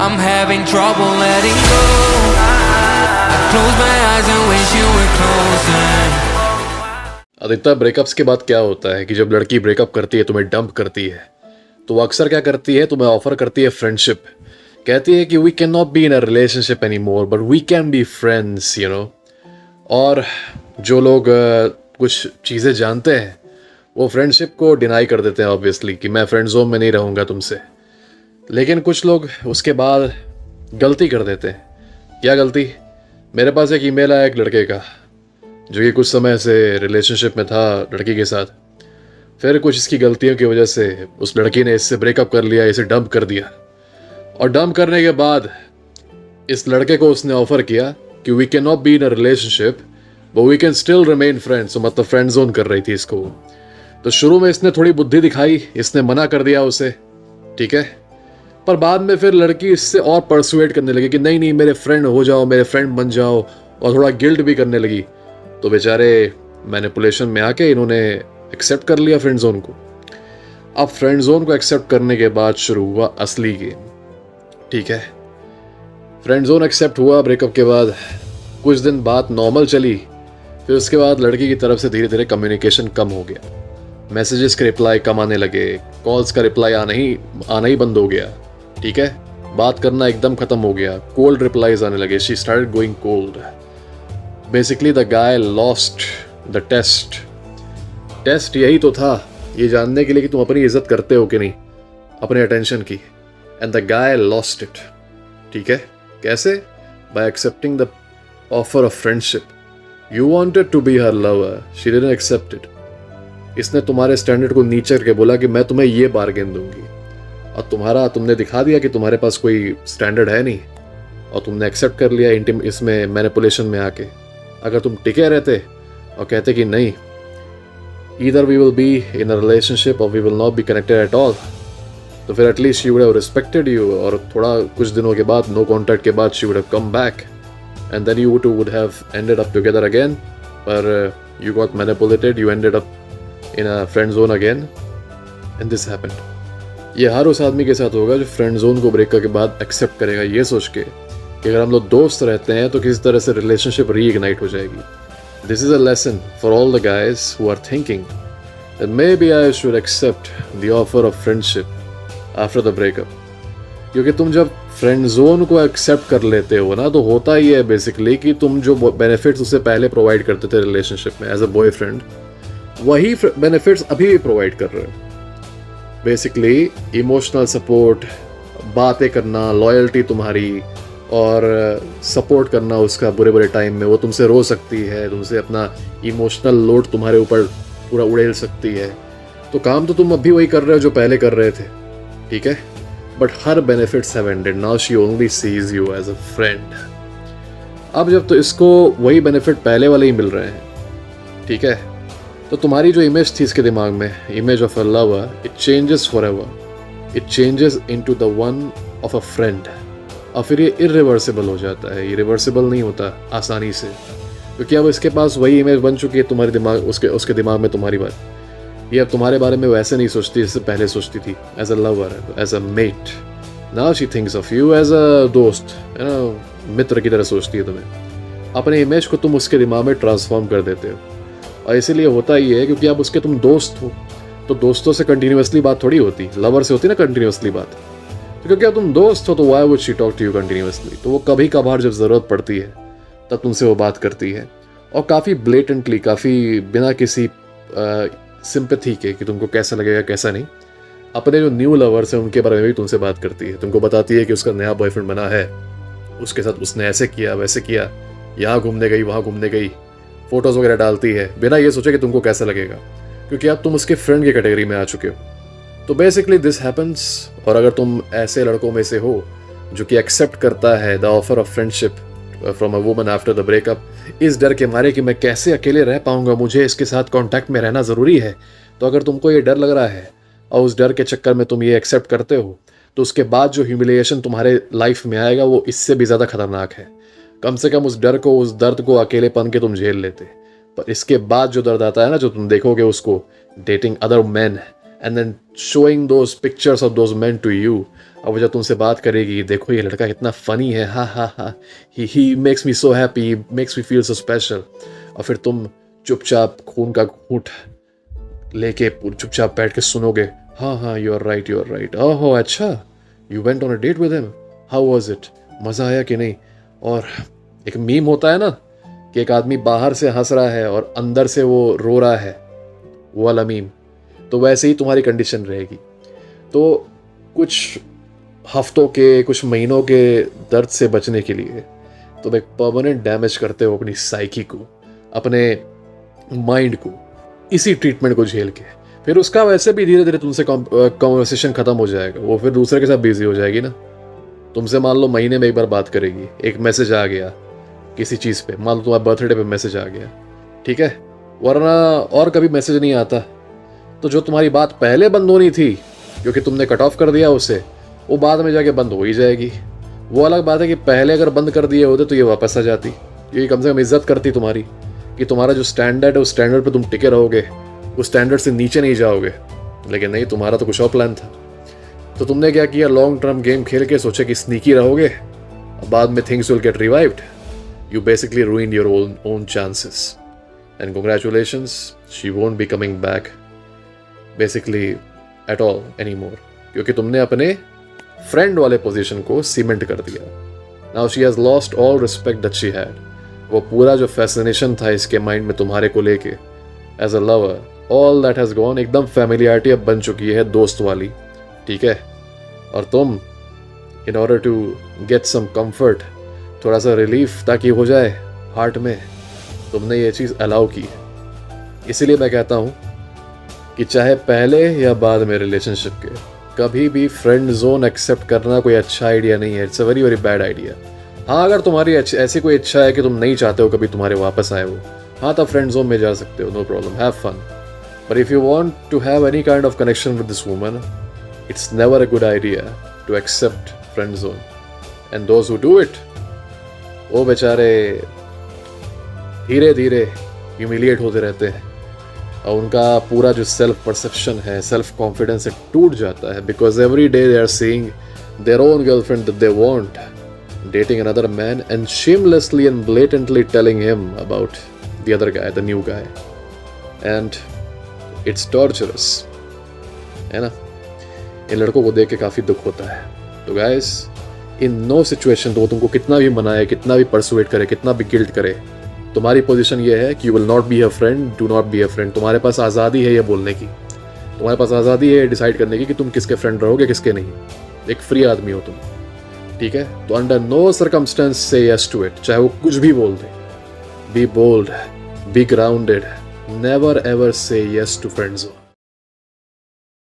I'm having trouble letting go. I close my eyes and wish you were closer. अधिकतर breakups के बाद क्या होता है कि जब लड़की ब्रेकअप करती है, तुम्हें डंप करती है, तो वो अक्सर क्या करती है, तुम्हें ऑफर करती है फ्रेंडशिप। कहती है कि we can not be in a relationship any more but we can be friends, you know. और जो लोग कुछ चीज़ें जानते हैं वो फ्रेंडशिप को डिनाई कर देते हैं ऑब्वियसली, कि मैं फ्रेंड जोन में नहीं रहूँगा तुमसे। लेकिन कुछ लोग उसके बाद गलती कर देते हैं। क्या गलती? मेरे पास एक ईमेल आया एक लड़के का जो कि कुछ समय से रिलेशनशिप में था लड़की के साथ। फिर कुछ इसकी गलतियों की वजह से उस लड़की ने इससे ब्रेकअप कर लिया, इसे डंप कर दिया। और डंप करने के बाद इस लड़के को उसने ऑफर किया कि we can not be in a relationship but we can still remain friends. मतलब फ्रेंड जोन कर रही थी इसको। तो शुरू में इसने थोड़ी बुद्धि दिखाई, इसने मना कर दिया उसे, ठीक है। पर बाद में फिर लड़की इससे और परसुएट करने लगी कि नहीं नहीं मेरे फ्रेंड हो जाओ, मेरे फ्रेंड बन जाओ, और थोड़ा गिल्ट भी करने लगी। तो बेचारे मैनिपुलेशन में आके इन्होंने एक्सेप्ट कर लिया फ्रेंड जोन को। अब फ्रेंड जोन को एक्सेप्ट करने के बाद शुरू हुआ असली गेम, ठीक है। फ्रेंड जोन एक्सेप्ट हुआ ब्रेकअप के बाद, कुछ दिन बात नॉर्मल चली। फिर उसके बाद लड़की की तरफ से धीरे धीरे कम्युनिकेशन कम हो गया, मैसेजेस के रिप्लाई कम आने लगे, कॉल्स का रिप्लाई आना ही बंद हो गया, ठीक है। बात करना एकदम खत्म हो गया, कोल्ड रिप्लाईज आने लगे। She started going cold. Basically the guy lost the taste. Taste यही तो था, ये जानने के लिए कि तुम अपनी इज्जत करते हो कि नहीं, अपने अटेंशन की। And the guy lost it, ठीक है। कैसे? By accepting the offer of friendship. You wanted to be her lover, she didn't accept it. इसने तुम्हारे स्टैंडर्ड को नीचे करके बोला कि मैं तुम्हें ये बार्गेन दूंगी, और तुमने दिखा दिया कि तुम्हारे पास कोई स्टैंडर्ड है नहीं, और तुमने एक्सेप्ट कर लिया इसमें मैनिपुलेशन में आके। अगर तुम टिके रहते और कहते कि नहीं, either we will be in a relationship और we will not be connected at all, तो फिर at least she would have respected you. और थोड़ा कुछ दिनों के बाद, नो कॉन्टैक्ट के बाद, she would have come back and then you two would have ended up together again. पर you got manipulated, you ended up in a friend zone again and this happened. ये हर उस आदमी के साथ होगा जो फ्रेंड जोन को ब्रेक के बाद एक्सेप्ट करेगा, ये सोच के कि अगर हम लोग दोस्त रहते हैं तो किसी तरह से रिलेशनशिप रीइग्नाइट हो जाएगी। This is a lesson for all the guys who are thinking that maybe I should accept the offer of friendship after the breakup. क्योंकि तुम जब फ्रेंड जोन को एक्सेप्ट कर लेते हो ना, तो होता ही है बेसिकली कि तुम जो बेनिफिट्स उससे पहले प्रोवाइड करते थे रिलेशनशिप में एज अ बॉयफ्रेंड, वही बेनिफिट्स अभी भी प्रोवाइड कर रहे हो। बेसिकली इमोशनल सपोर्ट, बातें करना, लॉयल्टी तुम्हारी, और सपोर्ट करना उसका बुरे बुरे टाइम में। वो तुमसे रो सकती है, तुमसे अपना इमोशनल लोड तुम्हारे ऊपर पूरा उड़ेल सकती है। तो काम तो तुम अभी वही कर रहे हो जो पहले कर रहे थे, ठीक है। But her benefits have ended, now she only sees you as a friend. अब जब तो इसको वही बेनिफिट पहले वाले ही मिल रहे हैं, ठीक है, तो तुम्हारी जो इमेज थी इसके दिमाग में, image of a lover, it changes forever. It changes into the one of a friend. और फिर ये इरिवर्सिबल हो जाता है। ये रिवर्सिबल नहीं होता आसानी से, क्योंकि अब इसके पास वही इमेज बन चुकी है तुम्हारे दिमाग, उसके दिमाग में तुम्हारी बात। ये अब तुम्हारे बारे में वैसे नहीं सोचती जैसे पहले सोचती थी, as a lover, as a mate. Now she thinks of you as a दोस्त, है ना, मित्र की तरह सोचती है तुम्हें। अपने इमेज को तुम उसके दिमाग में ट्रांसफॉर्म कर देते हो। और इसीलिए होता ही है क्योंकि अब उसके तुम दोस्त हो, तो दोस्तों से कंटिन्यूसली बात थोड़ी होती, लवर से होती ना कंटिन्यूसली बात। तो क्योंकि अब तुम दोस्त हो तो why would she talk to you continuously. तो वो कभी कभार जब ज़रूरत पड़ती है तब तुमसे वो बात करती है, और काफ़ी ब्लेटेंटली, काफ़ी बिना किसी सिंपैथी के कि तुमको कैसा लगेगा कैसा नहीं। अपने जो न्यू लवर्स हैं उनके बारे में भी तुमसे बात करती है, तुमको बताती है कि उसका नया बॉयफ्रेंड बना है, उसके साथ उसने ऐसे किया वैसे किया, यहाँ घूमने गई वहाँ घूमने गई, फोटोज़ वगैरह डालती है बिना ये सोचे कि तुमको कैसा लगेगा, क्योंकि अब तुम उसके फ्रेंड की कैटेगरी में आ चुके हो। तो बेसिकली दिस हैपन्स। और अगर तुम ऐसे लड़कों में से हो जो कि एक्सेप्ट करता है the offer of friendship from a woman after the breakup, इस डर के मारे कि मैं कैसे अकेले रह पाऊंगा, मुझे इसके साथ कांटेक्ट में रहना ज़रूरी है, तो अगर तुमको ये डर लग रहा है और उस डर के चक्कर में तुम ये एक्सेप्ट करते हो, तो उसके बाद जो ह्यूमिलिएशन तुम्हारे लाइफ में आएगा वो इससे भी ज़्यादा खतरनाक है। कम से कम उस डर को, उस दर्द को अकेलेपन के तुम झेल लेते, पर इसके बाद जो दर्द आता है ना, जो तुम देखोगे उसको dating other man and then showing those pictures of those man to you, अब वो जब तुमसे बात करेगी, देखो ये लड़का कितना फ़नी है, हा हा हा, he makes me so happy, makes me feel so special, और फिर तुम चुपचाप खून का घूंट लेके चुपचाप बैठ के सुनोगे, हाँ हाँ यू आर राइट, ओहो अच्छा, you went on a date with him, how was it, मज़ा आया कि नहीं। और एक मीम होता है ना कि एक आदमी बाहर से हंस रहा है और अंदर से वो रो रहा है, वो वाला मीम। तो वैसे ही तुम्हारी कंडीशन रहेगी। तो कुछ हफ्तों के, कुछ महीनों के दर्द से बचने के लिए तुम एक परमानेंट डैमेज करते हो अपनी साइकी को, अपने माइंड को, इसी ट्रीटमेंट को झेल के। फिर उसका वैसे भी धीरे धीरे तुमसे कॉन्वर्सेशन खत्म हो जाएगा, वो फिर दूसरे के साथ बिजी हो जाएगी ना। तुमसे मान लो महीने में एक बार बात करेगी, एक मैसेज आ गया किसी चीज़ पे, मान लो तुम्हारे बर्थडे पे मैसेज आ गया, ठीक है, वरना और कभी मैसेज नहीं आता। तो जो तुम्हारी बात पहले बंद होनी थी, क्योंकि तुमने कट ऑफ कर दिया उसे, वो बाद में जाके बंद हो ही जाएगी। वो अलग बात है कि पहले अगर बंद कर दिए होते तो ये वापस आ जाती, ये कम से कम इज्जत करती तुम्हारी, कि तुम्हारा जो स्टैंडर्ड है उस स्टैंडर्ड पे तुम टिके रहोगे, उस स्टैंडर्ड से नीचे नहीं जाओगे। लेकिन नहीं, तुम्हारा तो कुछ और प्लान था। तो तुमने क्या किया, लॉन्ग टर्म गेम खेल के सोचे कि स्नीकी रहोगे, बाद में things will get revived. You basically ruined your own chances. And congratulations, she won't be coming back basically at all anymore, क्योंकि तुमने अपने फ्रेंड वाले पोजीशन को सीमेंट कर दिया। Now she has lost all respect that she had. वो पूरा जो फैसिनेशन था इसके माइंड में तुम्हारे को लेके as a lover, all that has gone. एकदम फैमिलियरिटी अब बन चुकी है दोस्त वाली, ठीक है। और तुम in order to get some comfort, थोड़ा सा रिलीफ ताकि हो जाए हार्ट में, तुमने ये चीज़ अलाउ की। इसीलिए मैं कहता हूँ कि चाहे पहले या बाद में रिलेशनशिप के, कभी भी फ्रेंड जोन एक्सेप्ट करना कोई अच्छा आइडिया नहीं है। It's a very very bad idea. हाँ, अगर तुम्हारी ऐसी कोई इच्छा है कि तुम नहीं चाहते हो कभी तुम्हारे वापस आए वो, हाँ तब फ्रेंड जोन में जा सकते हो, no problem, have fun. But if you want to have any kind of connection with this woman, it's never a good idea to accept friend zone. And those who do it, वो बेचारे धीरे धीरे humiliate होते रहते हैं, और उनका पूरा जो सेल्फ परसेप्शन है, सेल्फ कॉन्फिडेंस है, टूट जाता है। Because every day they are seeing their own girlfriend that they want dating another man and shamelessly and blatantly telling him about the other guy, the new guy, and it's torturous, है ना। इन लड़कों को देख के काफ़ी दुख होता है। तो guys, in no situation, तो वो तुमको कितना भी मनाए, कितना भी परसुएट करे, कितना भी गिल्ट करे, तुम्हारी पोजीशन ये है कि you will not be a friend, do not be a friend। तुम्हारे पास आज़ादी है ये बोलने की, तुम्हारे पास आज़ादी है डिसाइड करने की कि तुम किसके फ्रेंड रहोगे, किसके नहीं। एक फ्री आदमी हो तुम, ठीक है। तो under no circumstance say yes to it, चाहे वो कुछ भी बोल दे। Be bold, be grounded, never ever say yes to friend zone.